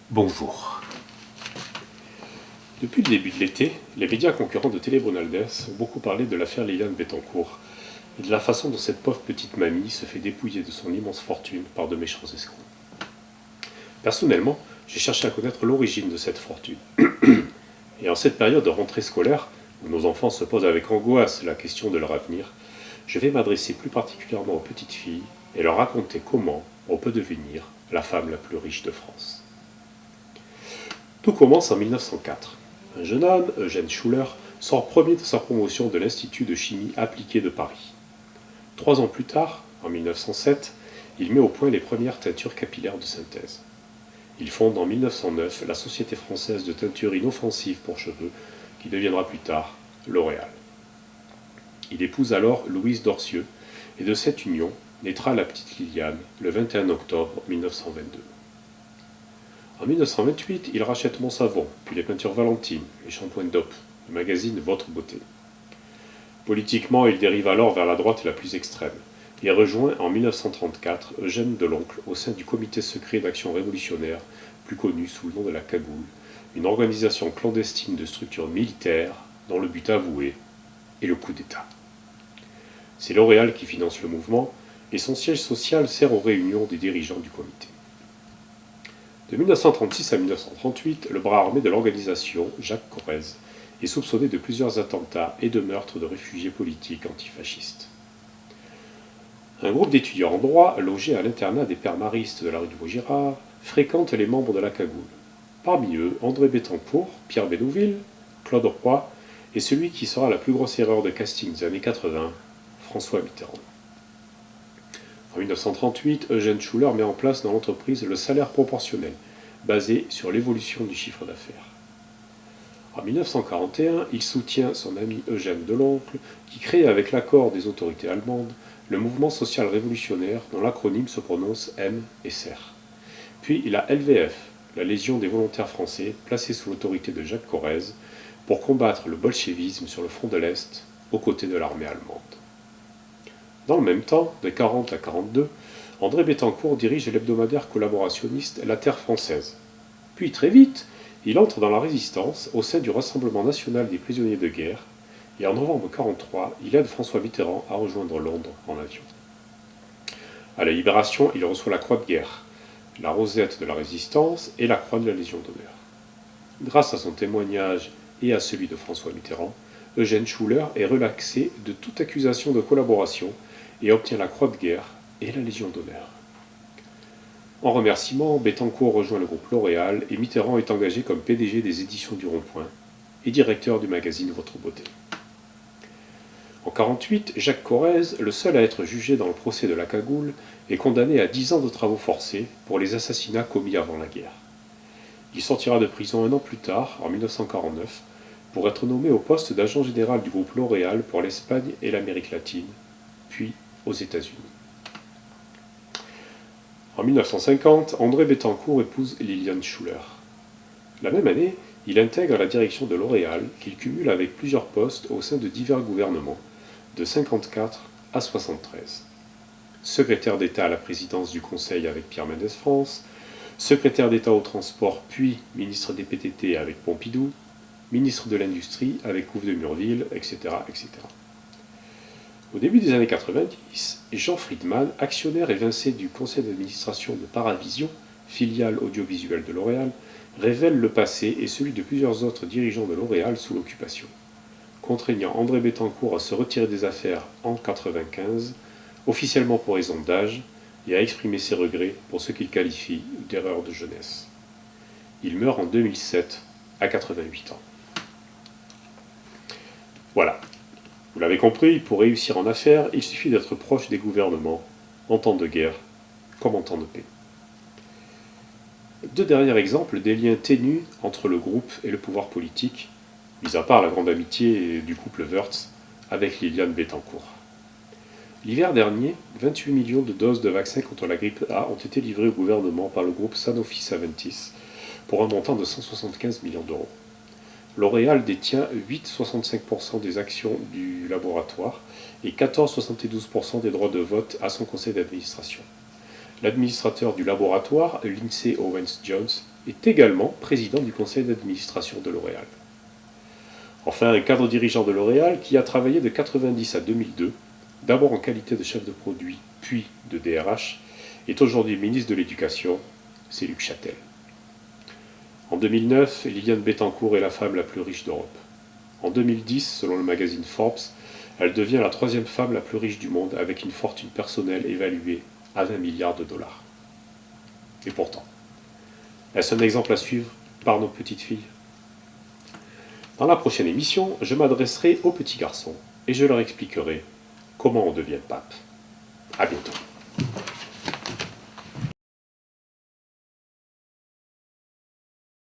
Bonjour. Depuis le début de l'été, les médias concurrents de Télé Brunaldès ont beaucoup parlé de l'affaire Liliane Bettencourt et de la façon dont cette pauvre petite mamie se fait dépouiller de son immense fortune par de méchants escrocs. Personnellement, j'ai cherché à connaître l'origine de cette fortune. Et en cette période de rentrée scolaire, où nos enfants se posent avec angoisse la question de leur avenir, je vais m'adresser plus particulièrement aux petites filles et leur raconter comment on peut devenir la femme la plus riche de France. Tout commence en 1904. Un jeune homme, Eugène Schuller, sort premier de sa promotion de l'Institut de chimie appliquée de Paris. 3 ans plus tard, en 1907, il met au point les premières teintures capillaires de synthèse. Il fonde en 1909 la Société française de teinture inoffensive pour cheveux, qui deviendra plus tard L'Oréal. Il épouse alors Louise Dorcieux, et de cette union naîtra la petite Liliane le 21 octobre 1922. En 1928, il rachète Montsavon, puis les peintures Valentine, les shampoings Dop, le magazine Votre Beauté. Politiquement, il dérive alors vers la droite la plus extrême, et rejoint en 1934 Eugène Deloncle au sein du Comité secret d'action révolutionnaire, plus connu sous le nom de la Cagoule, une organisation clandestine de structures militaires dont le but avoué est le coup d'État. C'est L'Oréal qui finance le mouvement, et son siège social sert aux réunions des dirigeants du comité. De 1936 à 1938, le bras armé de l'organisation, Jacques Corrèze, est soupçonné de plusieurs attentats et de meurtres de réfugiés politiques antifascistes. Un groupe d'étudiants en droit, logés à l'internat des Pères Maristes de la rue du Vaugirard, fréquente les membres de la Cagoule. Parmi eux, André Bettencourt, Pierre Bénouville, Claude Roy, et celui qui sera la plus grosse erreur de casting des années 80, François Mitterrand. En 1938, Eugène Schuller met en place dans l'entreprise le salaire proportionnel, basé sur l'évolution du chiffre d'affaires. En 1941, il soutient son ami Eugène Deloncle, qui crée avec l'accord des autorités allemandes le mouvement social révolutionnaire dont l'acronyme se prononce M&SR. Puis il a LVF, la Légion des volontaires français, placée sous l'autorité de Jacques Corrèze, pour combattre le bolchevisme sur le front de l'Est, aux côtés de l'armée allemande. Dans le même temps, de 1940 à 1942, André Bettencourt dirige l'hebdomadaire collaborationniste La Terre française. Puis très vite, il entre dans la résistance au sein du Rassemblement national des prisonniers de guerre, et en novembre 1943, il aide François Mitterrand à rejoindre Londres en avion. À la Libération, il reçoit la Croix de guerre, la Rosette de la Résistance et la Croix de la Légion d'honneur. Grâce à son témoignage et à celui de François Mitterrand, Eugène Schuller est relaxé de toute accusation de collaboration et obtient la Croix de guerre et la Légion d'honneur. En remerciement, Bettencourt rejoint le groupe L'Oréal et Mitterrand est engagé comme PDG des éditions du Rond-Point et directeur du magazine Votre Beauté. En 1948, Jacques Corrèze, le seul à être jugé dans le procès de la Cagoule, est condamné à 10 ans de travaux forcés pour les assassinats commis avant la guerre. Il sortira de prison 1 an plus tard, en 1949, pour être nommé au poste d'agent général du groupe L'Oréal pour l'Espagne et l'Amérique latine, puis aux États-Unis. En 1950, André Bettencourt épouse Liliane Schuller. La même année, il intègre la direction de L'Oréal, qu'il cumule avec plusieurs postes au sein de divers gouvernements, de 1954 à 1973. Secrétaire d'État à la présidence du Conseil avec Pierre Mendès France, secrétaire d'État au transport puis ministre des PTT avec Pompidou, ministre de l'Industrie avec Couve de Murville, etc., etc. Au début des années 90, Jean Friedman, actionnaire évincé du conseil d'administration de Paravision, filiale audiovisuelle de L'Oréal, révèle le passé et celui de plusieurs autres dirigeants de L'Oréal sous l'occupation, contraignant André Bettencourt à se retirer des affaires en 1995, officiellement pour raison d'âge, et à exprimer ses regrets pour ce qu'il qualifie d'erreur de jeunesse. Il meurt en 2007, à 88 ans. Voilà. Vous l'avez compris, pour réussir en affaires, il suffit d'être proche des gouvernements, en temps de guerre comme en temps de paix. 2 derniers exemples des liens ténus entre le groupe et le pouvoir politique, mis à part la grande amitié du couple Wörth avec Liliane Bettencourt. L'hiver dernier, 28 millions de doses de vaccins contre la grippe A ont été livrées au gouvernement par le groupe Sanofi-Saventis pour un montant de 175 millions d'euros. L'Oréal détient 8,65% des actions du laboratoire et 14,72% des droits de vote à son conseil d'administration. L'administrateur du laboratoire, Lindsay Owens-Jones, est également président du conseil d'administration de L'Oréal. Enfin, un cadre dirigeant de L'Oréal qui a travaillé de 1990 à 2002, d'abord en qualité de chef de produit, puis de DRH, est aujourd'hui ministre de l'Éducation, c'est Luc Châtel. En 2009, Liliane Bettencourt est la femme la plus riche d'Europe. En 2010, selon le magazine Forbes, elle devient la troisième femme la plus riche du monde avec une fortune personnelle évaluée à 20 milliards de dollars. Et pourtant, est-ce un exemple à suivre par nos petites filles? Dans la prochaine émission, je m'adresserai aux petits garçons et je leur expliquerai comment on devient pape. À bientôt.